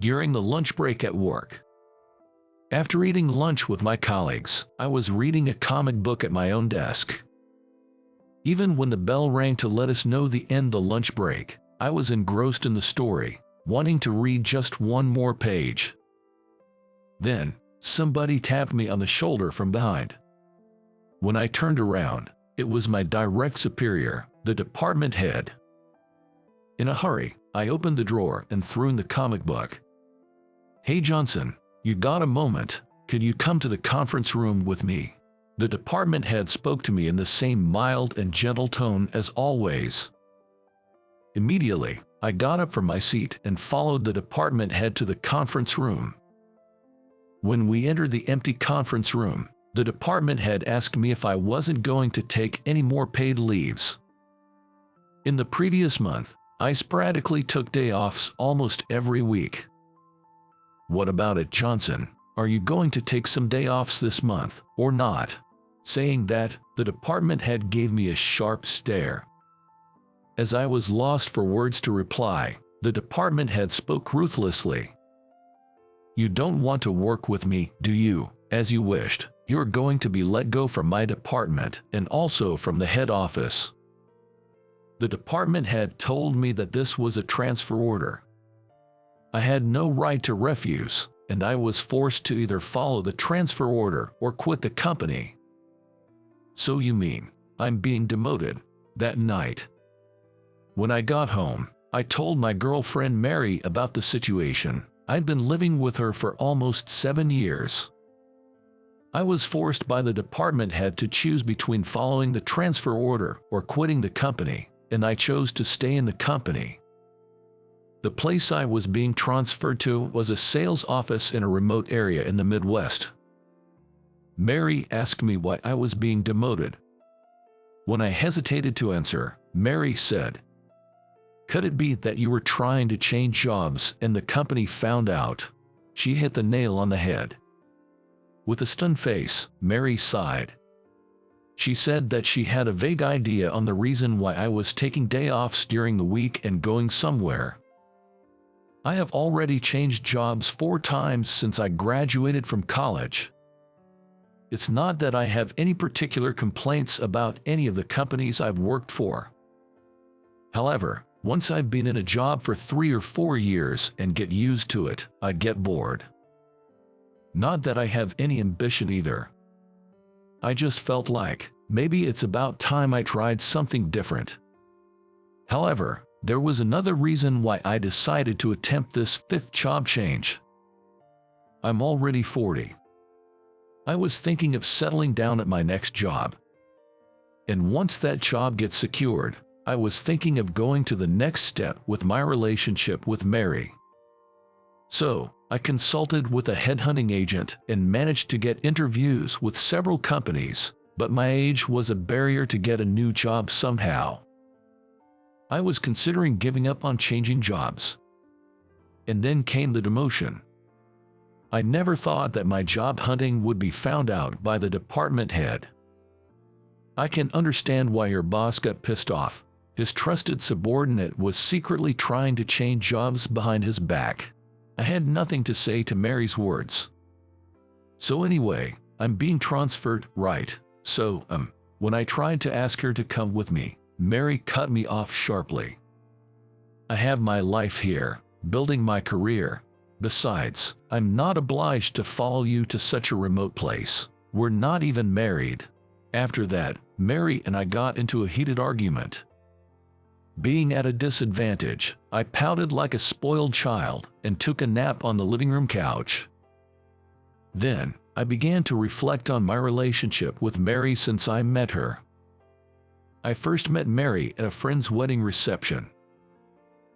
during the lunch break at work. After eating lunch with my colleagues, I was reading a comic book at my own desk. Even when the bell rang to let us know the end of the lunch break, I was engrossed in the story, wanting to read just one more page. Then, somebody tapped me on the shoulder from behind. When I turned around, it was my direct superior, the department head. In a hurry, I opened the drawer and threw in the comic book. "Hey Johnson, you got a moment? Could you come to the conference room with me?" The department head spoke to me in the same mild and gentle tone as always. Immediately, I got up from my seat and followed the department head to the conference room. When we entered the empty conference room, the department head asked me if I wasn't going to take any more paid leaves. In the previous month, I sporadically took day offs almost every week. "What about it, Johnson? Are you going to take some day offs this month, or not?" Saying that, the department head gave me a sharp stare. As I was lost for words to reply, the department head spoke ruthlessly. "You don't want to work with me, do you? As you wished. You're going to be let go from my department and also from the head office." The department head told me that this was a transfer order. I had no right to refuse, and I was forced to either follow the transfer order or quit the company. "So you mean I'm being demoted?" That night, when I got home, I told my girlfriend Mary about the situation. I'd been living with her for almost 7 years. I was forced by the department head to choose between following the transfer order or quitting the company, and I chose to stay in the company. The place I was being transferred to was a sales office in a remote area in the Midwest. Mary asked me why I was being demoted. When I hesitated to answer, Mary said, "Could it be that you were trying to change jobs and the company found out?" She hit the nail on the head. With a stunned face, Mary sighed. She said that she had a vague idea on the reason why I was taking day offs during the week and going somewhere. "I have already changed jobs 4 times since I graduated from college. It's not that I have any particular complaints about any of the companies I've worked for. However, once I've been in a job for 3 or 4 years and get used to it, I get bored. Not that I have any ambition either. I just felt like maybe it's about time I tried something different." However, there was another reason why I decided to attempt this 5th job change. I'm already 40. I was thinking of settling down at my next job. And once that job gets secured, I was thinking of going to the next step with my relationship with Mary. So, I consulted with a headhunting agent and managed to get interviews with several companies, but my age was a barrier to get a new job somehow. I was considering giving up on changing jobs. And then came the demotion. I never thought that my job hunting would be found out by the department head. I can understand why your boss got pissed off. His trusted subordinate was secretly trying to change jobs behind his back. I had nothing to say to Mary's words. So anyway, I'm being transferred, right? So, when I tried to ask her to come with me, Mary cut me off sharply. "I have my life here, building my career. Besides, I'm not obliged to follow you to such a remote place. We're not even married." After that, Mary and I got into a heated argument. Being at a disadvantage, I pouted like a spoiled child and took a nap on the living room couch. Then, I began to reflect on my relationship with Mary since I met her. I first met Mary at a friend's wedding reception.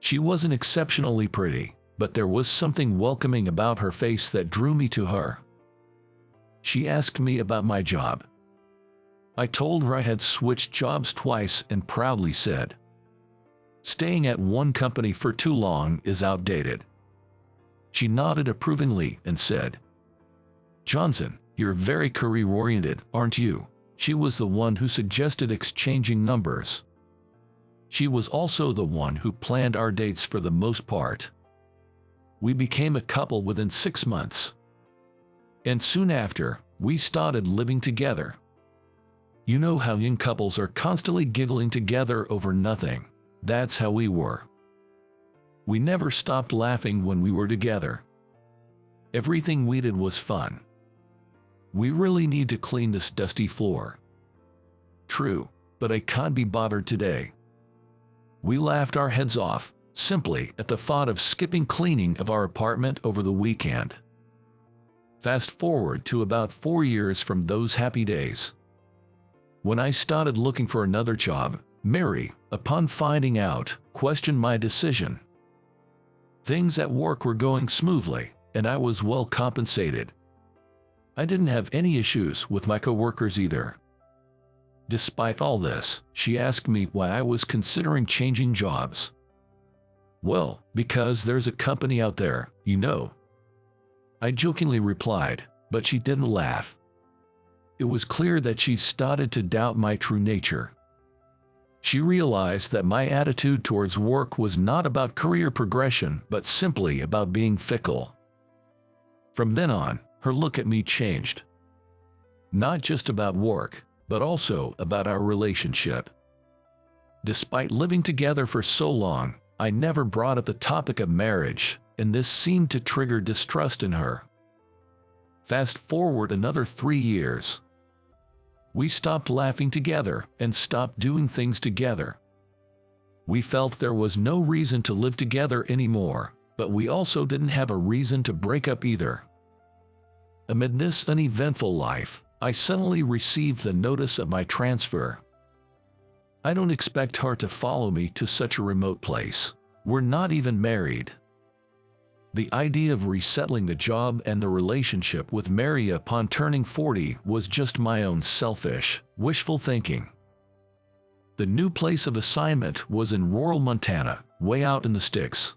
She wasn't exceptionally pretty, but there was something welcoming about her face that drew me to her. She asked me about my job. I told her I had switched jobs twice and proudly said, "Staying at one company for too long is outdated." She nodded approvingly and said, "Johnson, you're very career-oriented, aren't you?" She was the one who suggested exchanging numbers. She was also the one who planned our dates for the most part. We became a couple within 6 months. And soon after, we started living together. You know how young couples are constantly giggling together over nothing. That's how we were. We never stopped laughing when we were together. Everything we did was fun. We really need to clean this dusty floor. True, but I can't be bothered today. We laughed our heads off, simply at the thought of skipping cleaning of our apartment over the weekend. Fast forward to about 4 years from those happy days. When I started looking for another job, Mary, upon finding out, questioned my decision. Things at work were going smoothly, and I was well compensated. I didn't have any issues with my coworkers either. Despite all this, she asked me why I was considering changing jobs. Well, because there's a company out there, you know. I jokingly replied, but she didn't laugh. It was clear that she started to doubt my true nature. She realized that my attitude towards work was not about career progression, but simply about being fickle. From then on, her look at me changed. Not just about work, but also about our relationship. Despite living together for so long, I never brought up the topic of marriage, and this seemed to trigger distrust in her. Fast forward another 3 years. We stopped laughing together and stopped doing things together. We felt there was no reason to live together anymore, but we also didn't have a reason to break up either. Amid this uneventful life, I suddenly received the notice of my transfer. I don't expect her to follow me to such a remote place. We're not even married. The idea of resettling the job and the relationship with Mary upon turning 40 was just my own selfish, wishful thinking. The new place of assignment was in rural Montana, way out in the sticks.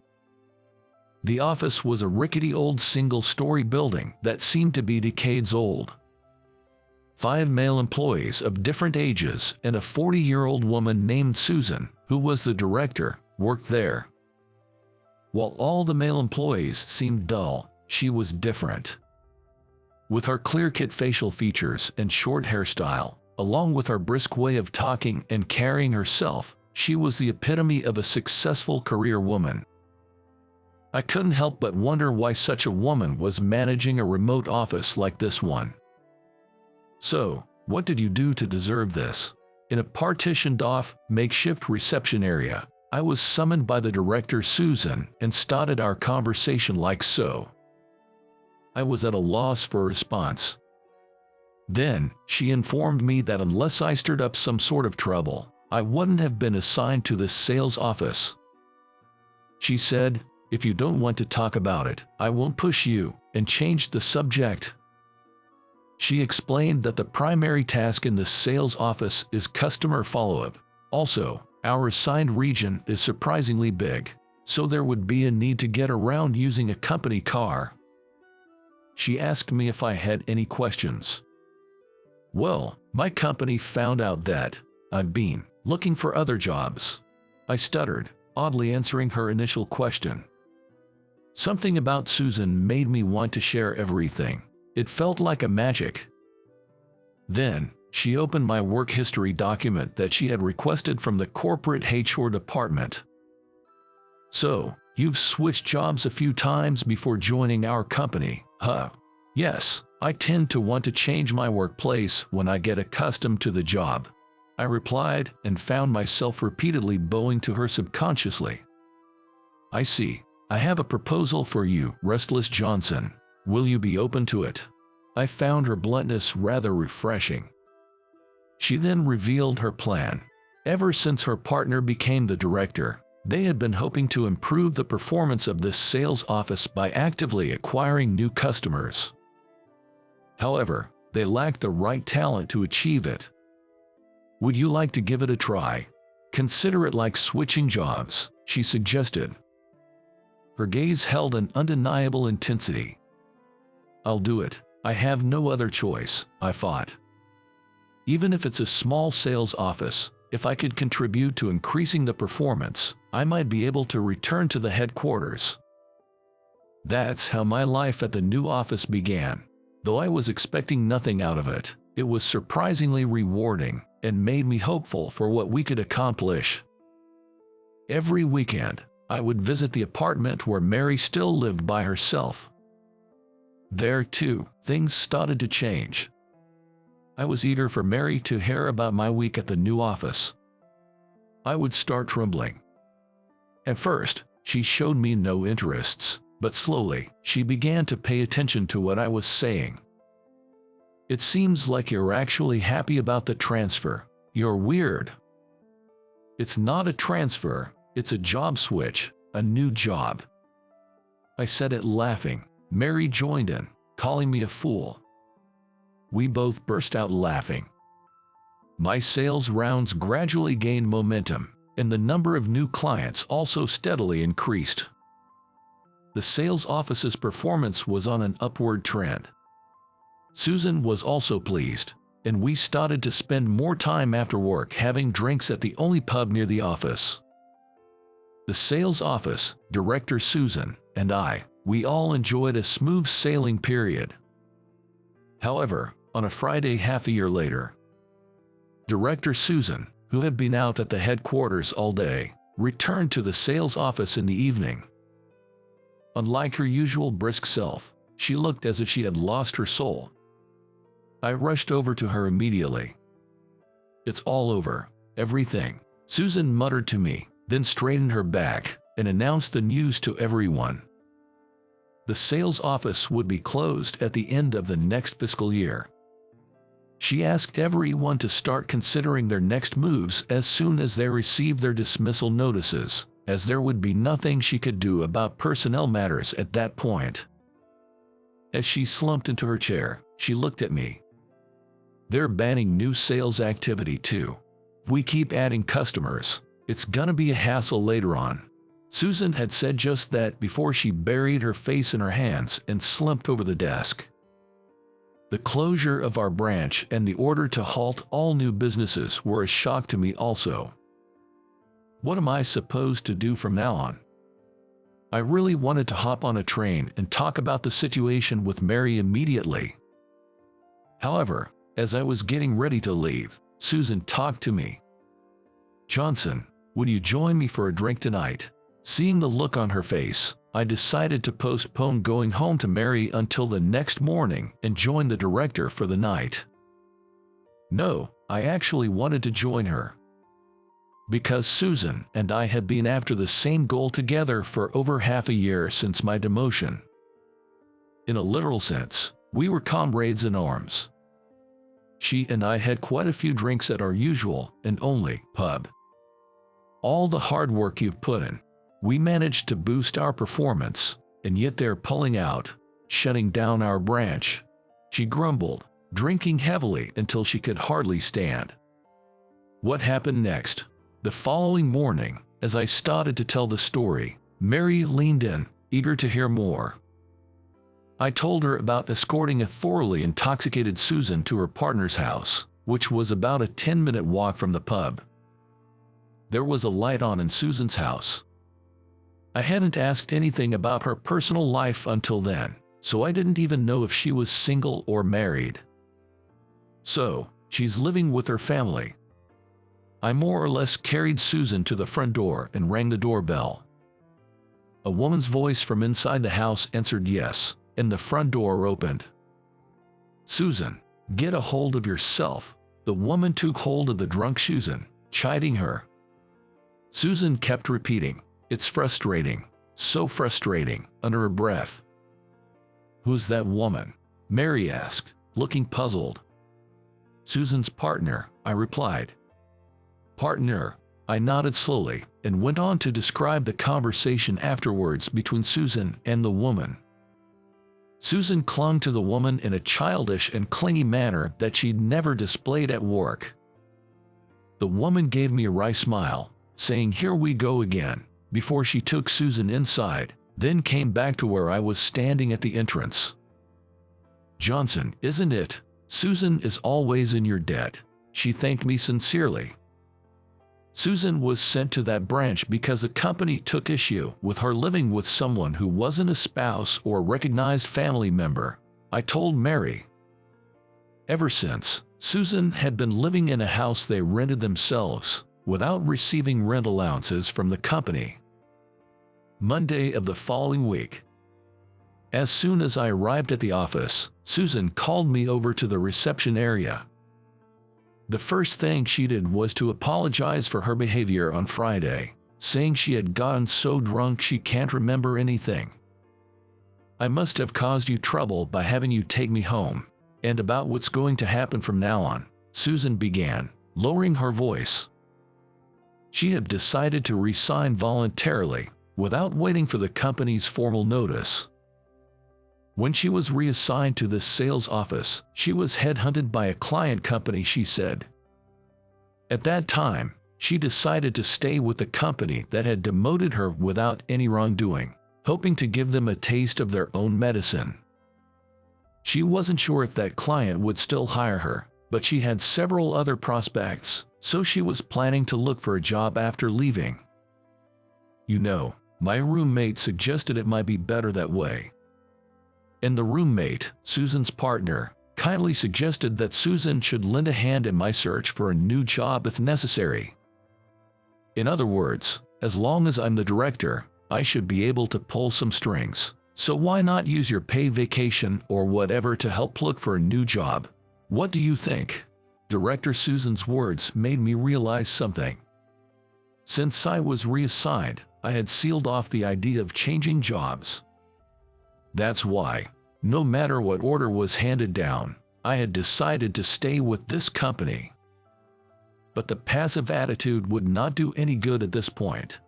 The office was a rickety old single-story building that seemed to be decades old. 5 male employees of different ages and a 40-year-old woman named Susan, who was the director, worked there. While all the male employees seemed dull, she was different. With her clear-cut facial features and short hairstyle, along with her brisk way of talking and carrying herself, she was the epitome of a successful career woman. I couldn't help but wonder why such a woman was managing a remote office like this one. So, what did you do to deserve this? In a partitioned-off, makeshift reception area, I was summoned by the director Susan and started our conversation like so. I was at a loss for a response. Then, she informed me that unless I stirred up some sort of trouble, I wouldn't have been assigned to this sales office. She said, "If you don't want to talk about it, I won't push you," and changed the subject. She explained that the primary task in the sales office is customer follow-up. Also, our assigned region is surprisingly big, so there would be a need to get around using a company car. She asked me if I had any questions. Well, my company found out that I've been looking for other jobs. I stuttered, oddly answering her initial question. Something about Susan made me want to share everything. It felt like a magic. Then, she opened my work history document that she had requested from the corporate HR department. "So, you've switched jobs a few times before joining our company, huh?" "Yes, I tend to want to change my workplace when I get accustomed to the job," I replied, and found myself repeatedly bowing to her subconsciously. "I see. I have a proposal for you, Restless Johnson. Will you be open to it?" I found her bluntness rather refreshing. She then revealed her plan. Ever since her partner became the director, they had been hoping to improve the performance of this sales office by actively acquiring new customers. However, they lacked the right talent to achieve it. "Would you like to give it a try? Consider it like switching jobs," she suggested. Her gaze held an undeniable intensity. "I'll do it. I have no other choice," I thought. Even if it's a small sales office, if I could contribute to increasing the performance, I might be able to return to the headquarters. That's how my life at the new office began. Though I was expecting nothing out of it, it was surprisingly rewarding and made me hopeful for what we could accomplish. Every weekend, I would visit the apartment where Mary still lived by herself. There, too, things started to change. I was eager for Mary to hear about my week at the new office. I would start trembling. At first, she showed me no interests, but slowly, she began to pay attention to what I was saying. "It seems like you're actually happy about the transfer. You're weird." "It's not a transfer, it's a job switch, a new job." I said it laughing. Mary joined in, calling me a fool. We both burst out laughing. My sales rounds gradually gained momentum, and the number of new clients also steadily increased. The sales office's performance was on an upward trend. Susan was also pleased, and we started to spend more time after work having drinks at the only pub near the office. The sales office, Director Susan, and we all enjoyed a smooth sailing period. However, on a Friday half a year later, Director Susan, who had been out at the headquarters all day, returned to the sales office in the evening. Unlike her usual brisk self, she looked as if she had lost her soul. I rushed over to her immediately. "It's all over, everything," Susan muttered to me, then straightened her back and announced the news to everyone. The sales office would be closed at the end of the next fiscal year. She asked everyone to start considering their next moves as soon as they received their dismissal notices, as there would be nothing she could do about personnel matters at that point. As she slumped into her chair, she looked at me. "They're banning new sales activity too. If we keep adding customers, it's gonna be a hassle later on." Susan had said just that before she buried her face in her hands and slumped over the desk. The closure of our branch and the order to halt all new businesses were a shock to me also. What am I supposed to do from now on? I really wanted to hop on a train and talk about the situation with Mary immediately. However, as I was getting ready to leave, Susan talked to me. "Johnson, would you join me for a drink tonight?" Seeing the look on her face, I decided to postpone going home to Mary until the next morning and join the director for the night. No, I actually wanted to join her. Because Susan and I had been after the same goal together for over half a year since my demotion. In a literal sense, we were comrades in arms. She and I had quite a few drinks at our usual and only pub. "All the hard work you've put in. We managed to boost our performance, and yet they're pulling out, shutting down our branch," she grumbled, drinking heavily until she could hardly stand. What happened next? The following morning, as I started to tell the story, Mary leaned in, eager to hear more. I told her about escorting a thoroughly intoxicated Susan to her partner's house, which was about a 10-minute walk from the pub. There was a light on in Susan's house. I hadn't asked anything about her personal life until then, so I didn't even know if she was single or married. "So, she's living with her family." I more or less carried Susan to the front door and rang the doorbell. A woman's voice from inside the house answered yes, and the front door opened. "Susan, get a hold of yourself." The woman took hold of the drunk Susan, chiding her. Susan kept repeating, "It's frustrating, so frustrating," under her breath. "Who's that woman?" Mary asked, looking puzzled. "Susan's partner," I replied. "Partner?" I nodded slowly and went on to describe the conversation afterwards between Susan and the woman. Susan clung to the woman in a childish and clingy manner that she'd never displayed at work. The woman gave me a wry smile, saying, "Here we go again," before she took Susan inside, then came back to where I was standing at the entrance. "Johnson, isn't it? Susan is always in your debt." She thanked me sincerely. Susan was sent to that branch because the company took issue with her living with someone who wasn't a spouse or recognized family member, I told Mary. Ever since, Susan had been living in a house they rented themselves, without receiving rent allowances from the company. Monday of the following week. As soon as I arrived at the office, Susan called me over to the reception area. The first thing she did was to apologize for her behavior on Friday, saying she had gotten so drunk she can't remember anything. I must have caused you trouble by having you take me home, and about what's going to happen from now on, Susan began, lowering her voice. She had decided to resign voluntarily, without waiting for the company's formal notice. When she was reassigned to this sales office, she was headhunted by a client company, she said. At that time, she decided to stay with the company that had demoted her without any wrongdoing, hoping to give them a taste of their own medicine. She wasn't sure if that client would still hire her, but she had several other prospects, so she was planning to look for a job after leaving. You know, my roommate suggested it might be better that way. And the roommate, Susan's partner, kindly suggested that Susan should lend a hand in my search for a new job if necessary. In other words, as long as I'm the director, I should be able to pull some strings. So why not use your paid vacation or whatever to help look for a new job? What do you think? Director Susan's words made me realize something. Since I was reassigned, I had sealed off the idea of changing jobs. That's why, no matter what order was handed down, I had decided to stay with this company. But the passive attitude would not do any good at this point.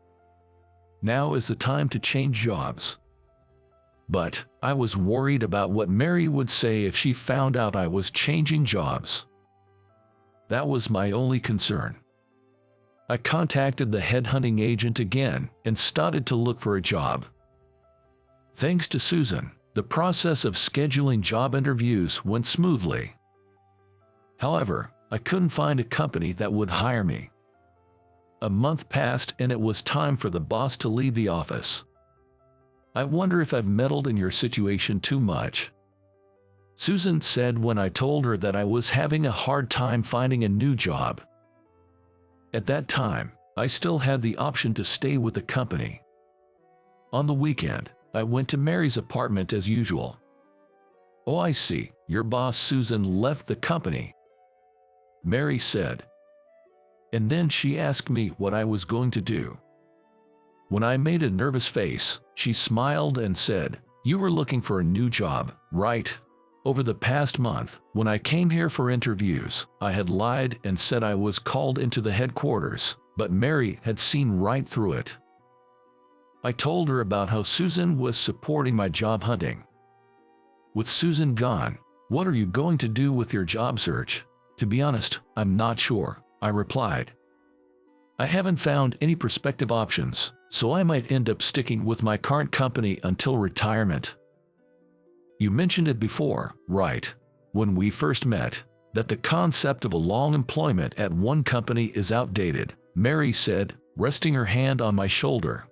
Now is the time to change jobs. But I was worried about what Mary would say if she found out I was changing jobs. That was my only concern. I contacted the headhunting agent again and started to look for a job. Thanks to Susan, the process of scheduling job interviews went smoothly. However, I couldn't find a company that would hire me. A month passed and it was time for the boss to leave the office. I wonder if I've meddled in your situation too much, Susan said when I told her that I was having a hard time finding a new job. At that time, I still had the option to stay with the company. On the weekend, I went to Mary's apartment as usual. Oh, I see, your boss Susan left the company, Mary said. And then she asked me what I was going to do. When I made a nervous face, she smiled and said, "You were looking for a new job, right? Over the past month, when I came here for interviews, I had lied and said I was called into the headquarters, but Mary had seen right through it. I told her about how Susan was supporting my job hunting. With Susan gone, what are you going to do with your job search? To be honest, I'm not sure, I replied. I haven't found any prospective options, so I might end up sticking with my current company until retirement. You mentioned it before, right, when we first met, that the concept of a long employment at one company is outdated, Mary said, resting her hand on my shoulder.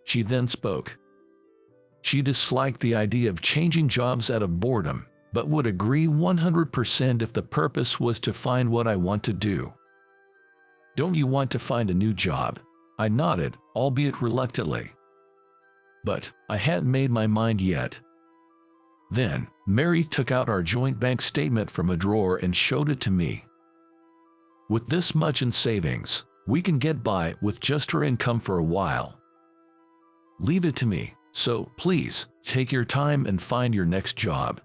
She then spoke. She disliked the idea of changing jobs out of boredom, but would agree 100% if the purpose was to find what I want to do. Don't you want to find a new job? I nodded, albeit reluctantly. But I hadn't made my mind yet. Then, Mary took out our joint bank statement from a drawer and showed it to me. With this much in savings, we can get by with just her income for a while. Leave it to me, so please, take your time and find your next job.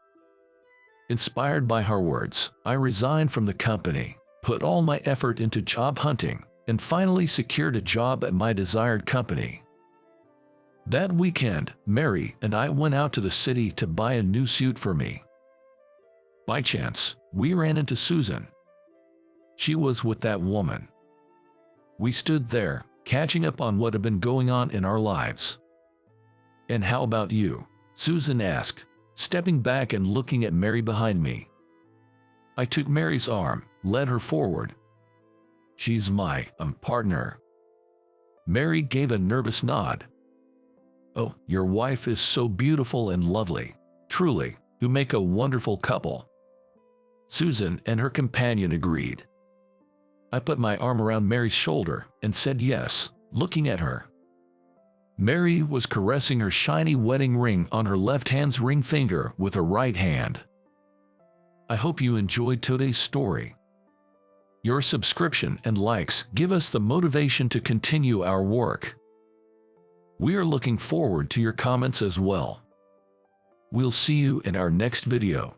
Inspired by her words, I resigned from the company, put all my effort into job hunting, and finally secured a job at my desired company. That weekend, Mary and I went out to the city to buy a new suit for me. By chance, we ran into Susan. She was with that woman. We stood there, catching up on what had been going on in our lives. And how about you? Susan asked, stepping back and looking at Mary behind me. I took Mary's arm, led her forward. She's my partner. Mary gave a nervous nod. Oh, your wife is so beautiful and lovely. Truly, you make a wonderful couple. Susan and her companion agreed. I put my arm around Mary's shoulder and said yes, looking at her. Mary was caressing her shiny wedding ring on her left hand's ring finger with her right hand. I hope you enjoyed today's story. Your subscription and likes give us the motivation to continue our work. We are looking forward to your comments as well. We'll see you in our next video.